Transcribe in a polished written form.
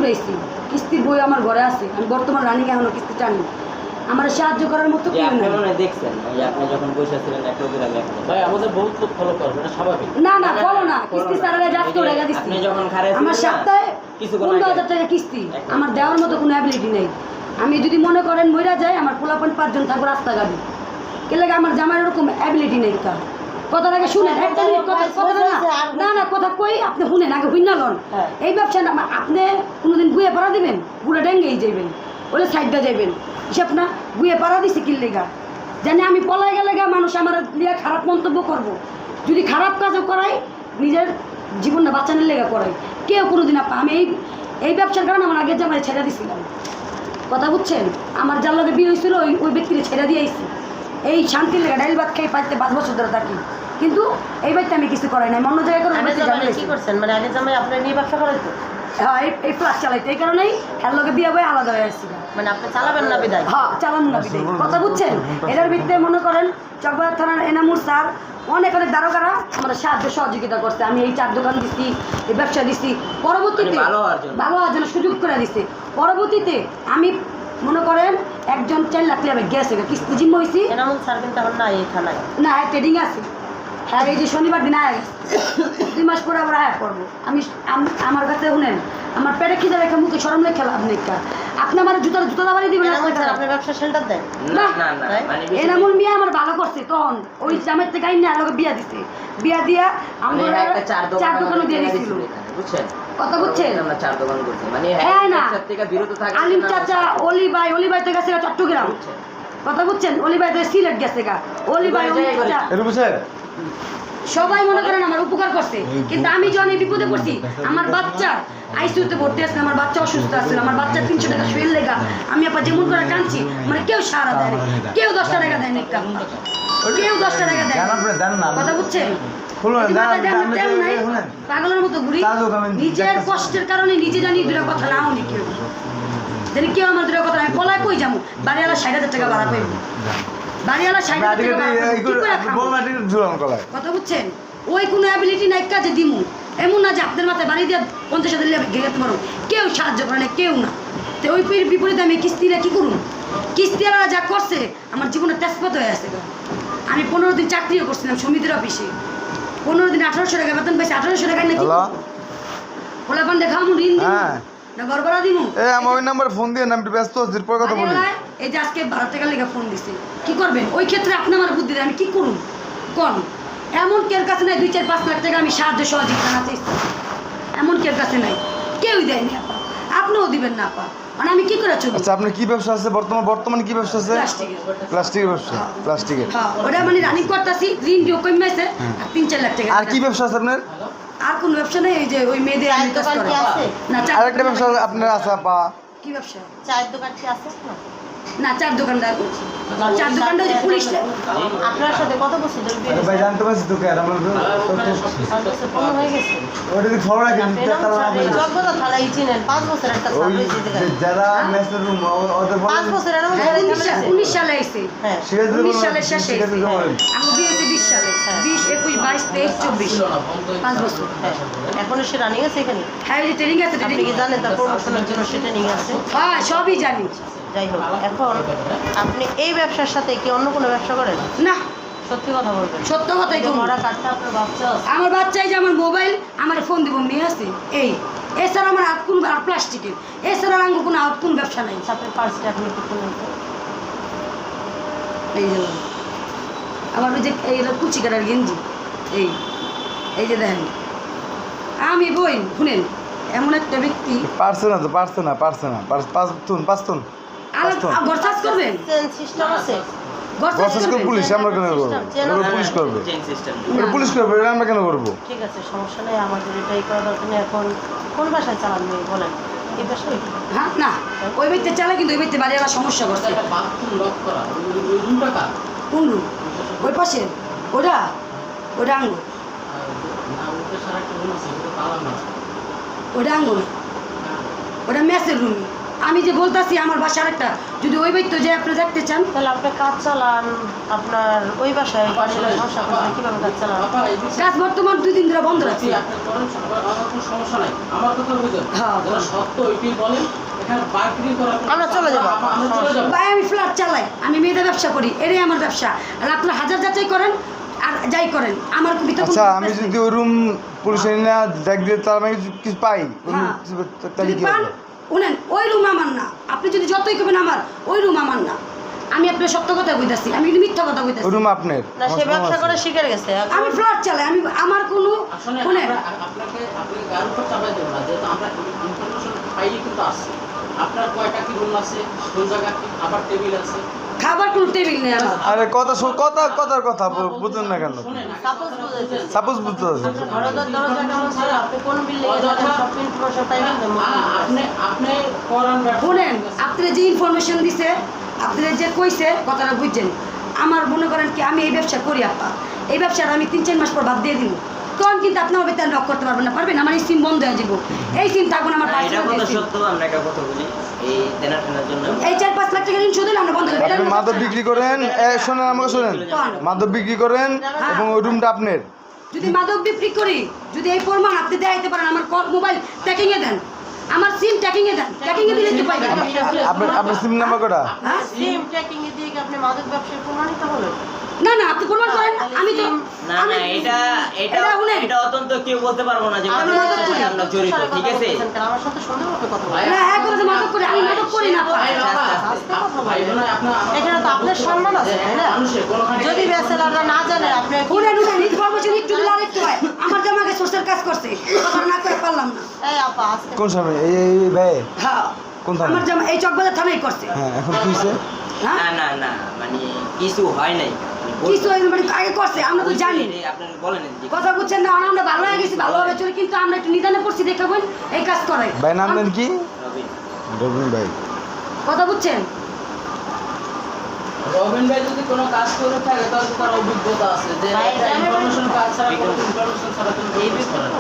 উড়াইছি, কিস্তির বই আমার ঘরে আছে, আমি বর্তমান রানিং এখনো কিস্তি টানি। আমার সাহায্য করার মতো কেউ আপনি নাই। মনে দেখছেন এই আপনি যখন বসেছিলেন এক লোকের আগে ভাই আমাদের বহুত লোক ফলো করবে, এটা স্বাভাবিক। না না ফলো না, কিস্তি ছাড়া যাচ্ছে টাকা দিচ্ছি। আপনি যখন খারে আমার সপ্তাহে 15,000 টাকা কিস্তি, আমার দেওয়ার মতো কোনো অ্যাবিলিটি নেই। আমি যদি মনে করেন মইরা যায়, আমার পোলাপান 5 জন থাকবো রাস্তা গাড়ি, কে লাগে আমার জামার এরকম অ্যাবিলিটি নেই। কথাটাকে শুনেন, একটা মিনিট কথা না না কথা কই, আপনি শুনেন আগে হুইনা লন। এই ব্যবসা না আপনি কোনোদিন গুয়ে পাড়া দিবেন, পুরো ডেঙ্গেই যাইবেন, ওলে সাইডটা যাইবেন, হিসাব না গুয়ে পাড়া দিছি কি লেগা জানি আমি পলাই গেলে মানুষ আমার লিয়ে খারাপ মন্তব্য করব। যদি খারাপ কাজও করাই, নিজের জীবনটা বাঁচানোর লেগা করাই, কেউ কোনোদিন আমি এই ব্যবসার কারণে আমার আগের জামাই ছেড়ে দিছিলাম। কথা বুঝছেন, আমার যার লগে বিয়ে হয়েছিল ওই ব্যক্তিকে ছেড়ে দিয়ে আইছি। এই শান্তির লেগে ডাইল ভাত খেয়ে পাইতে 5 বছর ধরে থাকি, কিন্তু এই বাড়িতে আমি কিছু করাই নাই। অন্য জায়গায় করে কি করছেন? মানে আগে জামাই আপনার নিয়ে ব্যবসা করাইতো? হ্যাঁ, এই প্লাস চালাইতে, এই কারণেই এর লগে বিয়ে বয়ে আলাদা হয়ে আসছি। মানে আপনি চালাবেন না বিদায়? হ্যাঁ, চালানো না বিদায়। কথা বুঝছেন, এটার ভিত্তিতে মনে করেন চকবাজার থানার এনামুর স্যার অনেক অনেক দারোগারা আমার সাহায্য সহযোগিতা করছে। আমি এই 4 দোকান দিচ্ছি, এই ব্যবসা দিচ্ছি, পরবর্তীতে ভালো হওয়ার জন্য সুযোগ করে দিচ্ছে। পরবর্তীতে আমি মনে করেন একজন 4 লাখ টাকা গেছে কিস্তি জিম্ম হয়েছি। এনামুল স্যার কিন্তু এখন নাই এই থানায়। না, ট্রেডিং আছে। হ্যাঁ, এই যে শনিবার দিন আয় 2 মাস পরে আমরা আয় করবো। আমার কাছে শুনেন, আমার পেটে খিদে রেখে মুখে সরম রেখে লাভ নেই। আপনি আমার জুতা দাবারি দিবেন? আপনি ব্যবসা সেন্টার দেন না? এনামুল মিয়া আমার ভালো করছে, তখন ওই জামের থেকে আইন আলোকে বিয়া দিছে। বিয়া দিয়া আমরা 4 দোকানে দিয়ে দিছিল, বুঝছেন? কথা বুঝছেন? আমরা 4 দোকান করছি, মানে হ্যাঁ না, থেকে বিরত থাকা। আলিম চাচা অলি ভাই থেকে গেছে চট্টগ্রাম, কথা বুঝছেন? অলি ভাই থেকে সিলেট গেছে গা। অলি ভাই সবাই মনে করেন আমার উপকার করছে, কিন্তু আমি যখন এই বিপদে পড়ছি, আমার বাচ্চা আইসিইউতে ভর্তি আছে, আমার বাচ্চা অসুস্থ আছে, আমার বাচ্চা 300 টাকা শুয়ের লেগা আমি আপা যেমন করে কাঁদছি, মানে কেউ সাহারা দেয় না, কেউ 10 টাকা দেয় না, কেউ 10 টাকা দেয় না। কথা বুঝছেন? পাগলের মতো ঘুরি, নিজের কষ্টের কারণে নিজে জানি 2 কথা না হনি কেউ জানি, কেউ আমার 2 কথা। আমি পলায় কই যাবো? বাড়িওয়ালা 60,000 টাকা ভাড়া পাইব, বাড়িওয়ালা 60,000 টাকা। কথা বুঝছেন? ওই কোনো অ্যাবিলিটি নাই কাজে দিমু, এমন না যে আপনার মাথায় বাড়ি দিয়ে 50,000 ঘেরাতে পারো, কেউ সাহায্য করে না, কেউ না। তো ওই বিপরীতে আমি কিস্তিরা কি করুন? কিস্তিরা যা করছে আমার জীবনে তেজপাত হয়ে আছে। আমি 15 দিন চাকরিও করছিলাম সমিতির অফিসে, 15 দিন 1800 টাকা বেতন পাইছি। 1800 টাকা নাকি ওলা পান দেখাম ঋণ দিব না গড়বড়া দিব? আমার ওই নাম্বারে ফোন দিয়ে আমি ব্যস্ত আছি, পরে কথা বলি। এই যে আজকে 12 টাকা লেগে ফোন দিছে, কি করবেন? ওই ক্ষেত্রে আপনি আমার বুদ্ধি দেন, আমি কি করুন কোন? এমন কেউ কাছে নাই 2-4-5 লাখ টাকা আমি সাহায্য সহযোগিতা না চাইছি, এমন কেউ কাছে নাই, কেউই দেয়নি আপা, আপনিও দিবেন না আপা। মানে আমি কি করে চলব? আচ্ছা, আপনার কি ব্যবসা আছে বর্তমানে কি ব্যবসা আছে? প্লাস্টিকের ব্যবসা। প্লাস্টিকের, হ্যাঁ, ওটা মানে রানিং করতেছি, ঋণ দিও কমে আছে, আর 3-4 লাখ টাকা। আর কি ব্যবসা আছে আপনার? আর কোন ব্যবসা নেই, এই যে ওই মেয়েদের আমি কাজ করি। না, আরেকটা ব্যবসা আপনার আছে আপা? কি ব্যবসা? চায়ের দোকান কি আছে? না, 4 দোকানদার করছি। 4 দোকানদার যে পুলিশ আপনার সাথে কত বছর ধরে বিয়ে? ভাই জানতে পারছি তো কেন আমরা হয়ে গেছে ওটা কি খবর রাখেন? জগবদা থানায় চিনেন 5 বছর একটা সার্ভিস দিতে গেছে। যারা মেসের রুম ওদের 5 বছর এর মধ্যে 19 সালে আইছে, হ্যাঁ 19 সালে শেষে আমি বিয়ে হয়েছে 20 সালে, 20, 21, 22, 23, 24, 5 বছর। এখনো সে রানিং আছে এখানে? হ্যাঁ, এই ট্রেনিং আছে। আপনি কি জানেন তার প্রমোশনের জন্য সে ট্রেনিং আছে? হ্যাঁ, সবই জানি। যাই হোক, এখন আপনি এই ব্যবসার সাথে কি অন্য কোনো ব্যবসা করেন? না, সত্যি কথা বলবেন। সত্য কথাই তো। মরা কাটটা আপনার বাচ্চা আছে? আমার বাচ্চাই যে আমার মোবাইল, আমার ফোন দিব মেয়ে আছে, এই এছাড়া আমার আর কোন আর প্লাস্টিকের এছাড়া আমার কোনো আর কোন ব্যবসা নাই। আপনার পার্সটা আপনি কি করলেন? এই যে আমার ওই যে এই কুচি কাটার গেঞ্জি, এই যে দেখেন আমি বই শুনেন, এমন একটা ব্যক্তি পারছে না পাঁচ তুন গরসাস করবেন, সিস্টেম আছে গরসাস করে পুলিশ আমরা কেন করবো? পুলিশ করবে, পুলিশ করবে, আমরা কেন করবো? ঠিক আছে, সমস্যা নেই, আমাদের এটাই করা দরকার নেই। এখন কোন বাসায় চালান নেই বলেন? এই বাসায়? হ্যাঁ, না ওই ব্যক্তি চালা, কিন্তু ওই ব্যক্তি বাড়িওয়ালা সমস্যা করছে। কোন রুম? ওই পাশে ওটা আঙ্গুর, ওটা আঙ্গুর, ওটা মেসের রুম। আমি যে বলতাছি আমার বাসার একটা যদি ওই বাড়িতে যে আপনি দেখতে চান তাহলে আপনি কাজ চালান আপনার ওই বাসায় বাড়ির সমস্যা করতে কিভাবে কাজ চালান? বাবা, এই যে কাজ বর্তমান 2 দিন ধরে বন্ধ রাখছি আপনি করেন, আমার কোনো সমস্যা নাই। আমার কথা বুঝুন। হ্যাঁ। যেটা সত্য ওইটাই বলেন। এখানে বার্গেনিং করার কোনো আমরা চলে যাবো। আমরা চলে যাবো। ভাই আমি ফ্ল্যাট চালাই আমি মেয়েদের ব্যবসা করি এটাই আমার ব্যবসা আর আপনারা হাজার যাচাই করেন আর যাই করেন আমার ভিতরে কোনো আচ্ছা আমি business যদি নেই। ওই রুম পুলিশে না দেখ দিয়ে তার মানে কিছু পাই ওই room হ্যাঁ। তাহলে যদি কি পান হবে? শুনেন ওই রুম আমার না আপনি যদি যতই করবেন আমার ওই রুম আমার না আমি আপনার সত্য কথা কইতাছি আমি কিন্তু মিথ্যা কথা ওই কইতাছি রুম আপনার না সে ব্যবসা করে শিখে গেছে এখন আমি ফ্ল্যাট চালাই আমি আমার কোনো আসলে শুনেন আপনাকে গায়ের উপর চাপাই দেবো না, যেহেতু আমরা ইনফরমেশন পাইয়ে কিন্তু আসছি। আপনার কয়টা কি রুম আছে, কোন জায়গা কি খাবার টেবিল আছে? খাবার কোনো টেবিল নেই আমার আরে কথার কথা বুঝুন না কেন শোনেন, সাপোজ বুঝেছে সাপোজ বুঝতে পারছি ঘরদার দরজা কেমন ছিল আপনি কোন বিল্ডিং এ যাবেন সব ইনফরমেশন পাইবেন আপনি করান ব্যবসা। শুনেন আপনারা যে ইনফরমেশন দিছে আপনারা যে কইছে কথাটা বুঝছেন আমার মনে করেন কি আমি এই ব্যবসা করি আপা এই ব্যবসাটা আমি 3-4 মাস পর বাদ দিয়ে দিব তখন কিন্তু আপনার হবে তার নক করতে পারবেন না পারবেন আমার এই সিম বন্ধ হয়ে যাবো এই সিম থাকবো না আমার না, এটা কথা পার্সোনাল সত্য, আমরা একটা কথা বলি এই দেনা টেনার জন্য এই 4-5 লাখ টাকা ঋণ শোধ হলে আমরা বন্ধ করে আপনি মাদক বিক্রি করেন শোনেন আমাকে শোনেন মাদক বিক্রি করেন এবং ওই রুমটা আপনার যদি মাদক বিক্রি করি যদি এই প্রমাণ আপনি দেখাইতে পারেন আমার মোবাইল ট্যাকিং এ দেন আমার সিম ট্যাকিং এ দেন ট্যাকিং এ দিলে কি পাইবেন আপনার সিম নাম্বার কটা হ্যাঁ? সিম ট্র্যাকিং এ দিয়ে কি আপনি মাদক ব্যবসায় প্রমাণিত হলেন? না না আপনি প্রমাণ করেন আমি তো না আমি না এটা এটা এটা শুনেন। এটা অত্যন্ত কেউ বলতে পারবো না যে আমি মাদক করি। আমরা জড়িত, ঠিক আছে? আমার সাথে সুন্দরভাবে কথা বলেন। না হ্যাঁ করে মাদক করি আমি মাদক করি না আপা। ভাই বাবা, আস্তে কথা ভাই বলেন। বোন, এখানে তো আপনার সম্মান আছে, তাই না? মানুষের কোনোখানে যদি ব্যাচেলাররা না জানে আপনি শুনেন ইনফরমেশন একটু দিলে আরেকটু হয় আমার জামাকে সোশ্যাল কাজ করছে কথা না করে পারলাম না এই আপা আজকে কোন সময় এই ভাই হ্যাঁ কোন থানায়? আমার জামা এই চকবাজার থানায় করছে হ্যাঁ এখন কি হয়েছে হ্যাঁ না না না মানে কিছু হয় নাই কিছু মানে আগে করছে আমরা তো জানি আপনার বলেন যে কথা বুঝছেন না আমরা ভালো হয়ে গেছি ভালোভাবে চলি কিন্তু আমরা একটু নিদানে পড়ছি দেখাবেন এই কাজ করাই ভাই নাম নেন কি রবিন। রবিন ভাই কথা বুঝছেন রবিন ভাই যদি কোনো কাজ করে থাকে তাহলে তার অভিজ্ঞতা আছে যে ভাই, একটা আমি ইনফরমেশন কাজ ছাড়া কোনো বিজ্ঞান। ইনফরমেশন ছাড়া কোনো এই কাজ করে না।